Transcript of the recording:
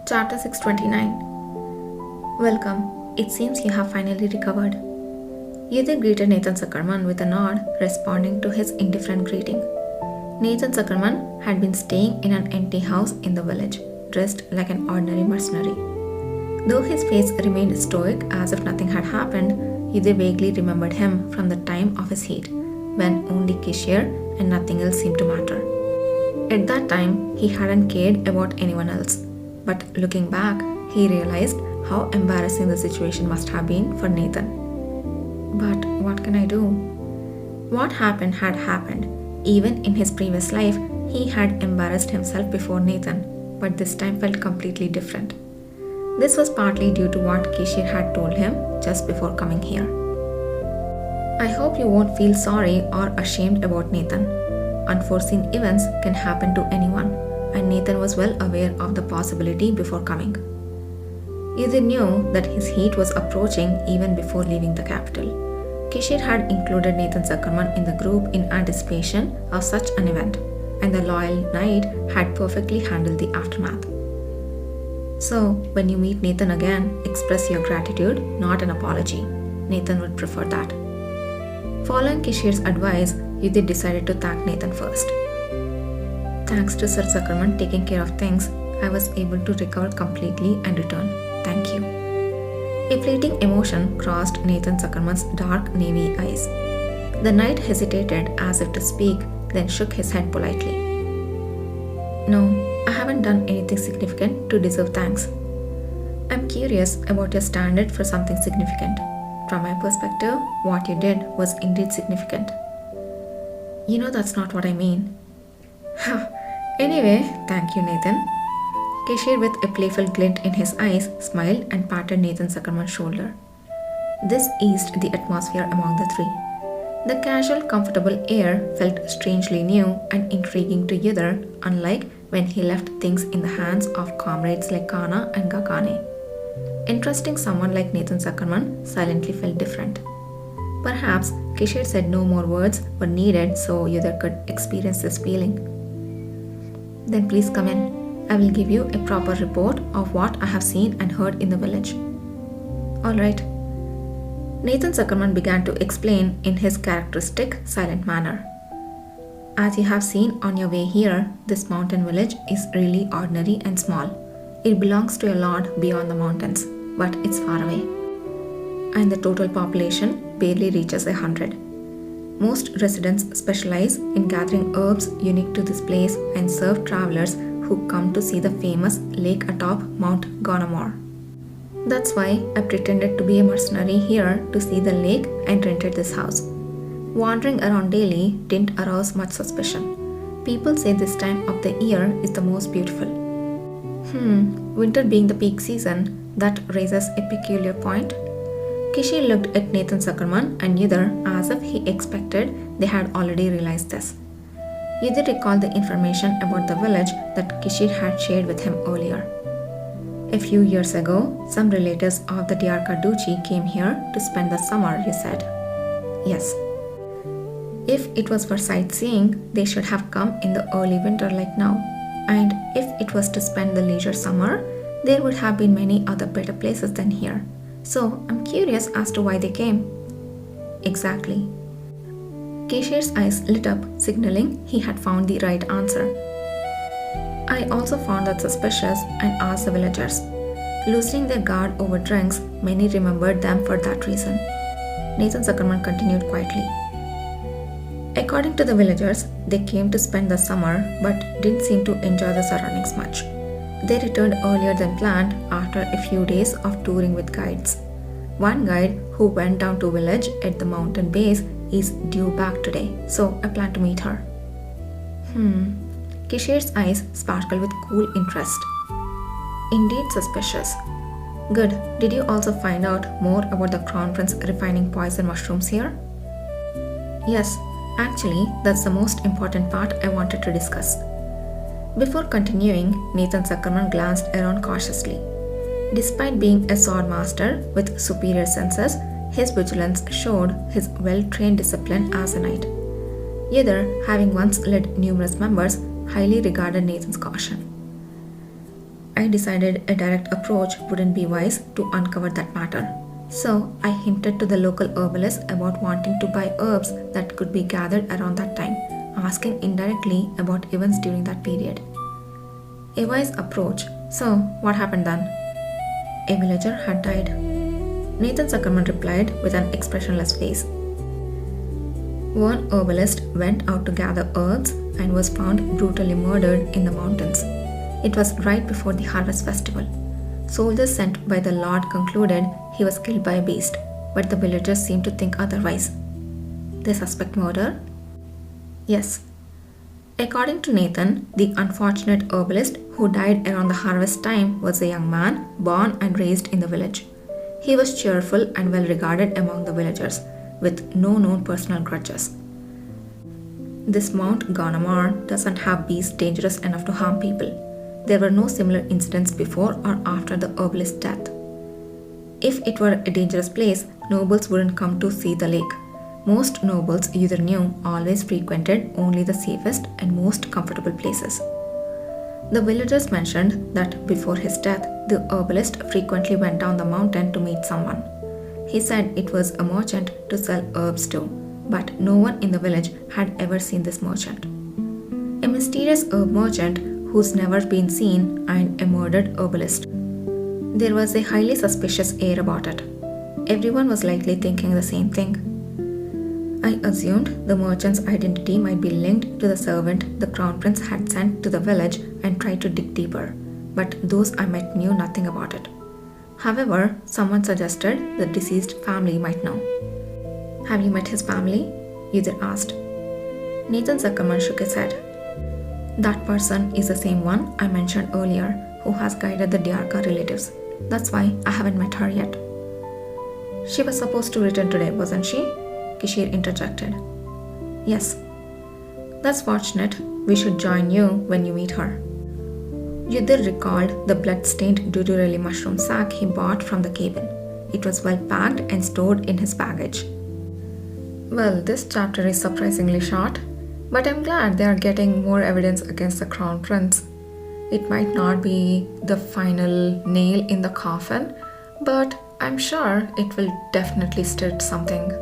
Chapter 629. Welcome. It seems you have finally recovered. Yudhir greeted Nathan Zuckerman with a nod, responding to his indifferent greeting. Nathan Zuckerman had been staying in an empty house in the village, dressed like an ordinary mercenary. Though his face remained stoic as if nothing had happened, Yudhir vaguely remembered him from the time of his heat, when only Kishir and nothing else seemed to matter. At that time, he hadn't cared about anyone else. But looking back, he realized how embarrassing the situation must have been for Nathan. But what can I do? What happened had happened. Even in his previous life, he had embarrassed himself before Nathan, but this time felt completely different. This was partly due to what Kishir had told him just before coming here. I hope you won't feel sorry or ashamed about Nathan. Unforeseen events can happen to anyone, and Nathan was well aware of the possibility before coming. Yudhir knew that his heat was approaching even before leaving the capital. Kishir had included Nathan Zuckerman in the group in anticipation of such an event, and the loyal knight had perfectly handled the aftermath. So, when you meet Nathan again, express your gratitude, not an apology. Nathan would prefer that. Following Kishir's advice, Yudhir decided to thank Nathan first. Thanks to Sir Zuckerman taking care of things, I was able to recover completely and return. Thank you. A fleeting emotion crossed Nathan Zuckerman's dark navy eyes. The knight hesitated as if to speak, then shook his head politely. No, I haven't done anything significant to deserve thanks. I'm curious about your standard for something significant. From my perspective, what you did was indeed significant. You know that's not what I mean. Anyway, thank you, Nathan. Kishir, with a playful glint in his eyes, smiled and patted Nathan Zuckerman's shoulder. This eased the atmosphere among the three. The casual, comfortable air felt strangely new and intriguing to Yudhir, unlike when he left things in the hands of comrades like Kana and Gakane. Entrusting someone like Nathan Zuckerman silently felt different. Perhaps Kishir said no more words were needed so Yudhir could experience this feeling. Then please come in. I will give you a proper report of what I have seen and heard in the village. Alright. Nathan Zuckerman began to explain in his characteristic silent manner. As you have seen on your way here, this mountain village is really ordinary and small. It belongs to a lord beyond the mountains, but it's far away. And the total population barely reaches 100. Most residents specialize in gathering herbs unique to this place and serve travelers who come to see the famous lake atop Mount Gonamore. That's why I pretended to be a mercenary here to see the lake and rented this house. Wandering around daily didn't arouse much suspicion. People say this time of the year is the most beautiful. Winter being the peak season, that raises a peculiar point. Kishir looked at Nathan Zuckerman and Yudhir as if he expected they had already realized this. Yudhir recalled the information about the village that Kishir had shared with him earlier. A few years ago, some relatives of the Diarka Duchy came here to spend the summer, he said. Yes. If it was for sightseeing, they should have come in the early winter like now. And if it was to spend the leisure summer, there would have been many other better places than here. So I'm curious as to why they came. Exactly. Kishir's eyes lit up, signaling he had found the right answer. I also found that suspicious and asked the villagers. Loosening their guard over drinks, many remembered them for that reason. Nathan Zuckerman continued quietly. According to the villagers, they came to spend the summer but didn't seem to enjoy the surroundings much. They returned earlier than planned after a few days of touring with guides. One guide who went down to village at the mountain base is due back today, so I plan to meet her. Kishir's eyes sparkled with cool interest. Indeed suspicious. Good. Did you also find out more about the Crown Prince refining poison mushrooms here? Yes. Actually, that's the most important part I wanted to discuss. Before continuing, Nathan Zuckerman glanced around cautiously. Despite being a sword master with superior senses, his vigilance showed his well-trained discipline as a knight. Yudhir, having once led numerous members, highly regarded Nathan's caution. I decided a direct approach wouldn't be wise to uncover that matter. So I hinted to the local herbalist about wanting to buy herbs that could be gathered around that time, asking indirectly about events during that period. A wise approach. So, what happened then? A villager had died. Nathan Zuckerman replied with an expressionless face. One herbalist went out to gather herbs and was found brutally murdered in the mountains. It was right before the harvest festival. Soldiers sent by the Lord concluded he was killed by a beast, but the villagers seemed to think otherwise. They suspect murder? Yes. According to Nathan, the unfortunate herbalist who died around the harvest time was a young man born and raised in the village. He was cheerful and well regarded among the villagers, with no known personal grudges. This Mount Ganamar doesn't have beasts dangerous enough to harm people. There were no similar incidents before or after the herbalist's death. If it were a dangerous place, nobles wouldn't come to see the lake. Most nobles, either knew, always frequented only the safest and most comfortable places. The villagers mentioned that before his death, the herbalist frequently went down the mountain to meet someone. He said it was a merchant to sell herbs to, but no one in the village had ever seen this merchant. A mysterious herb merchant who's never been seen and a murdered herbalist. There was a highly suspicious air about it. Everyone was likely thinking the same thing. I assumed the merchant's identity might be linked to the servant the crown prince had sent to the village and tried to dig deeper, but those I met knew nothing about it. However, someone suggested the deceased family might know. Have you met his family? Either asked. Nathan Zuckerman shook his head. That person is the same one I mentioned earlier who has guided the Diarca relatives. That's why I haven't met her yet. She was supposed to return today, wasn't she? Kishir interjected. Yes. That's fortunate. We should join you when you meet her. Yudhir recalled the blood-stained Dudureli mushroom sack he bought from the cabin. It was well packed and stored in his baggage. Well, this chapter is surprisingly short, but I'm glad they are getting more evidence against the crown prince. It might not be the final nail in the coffin, but I'm sure it will definitely stir something.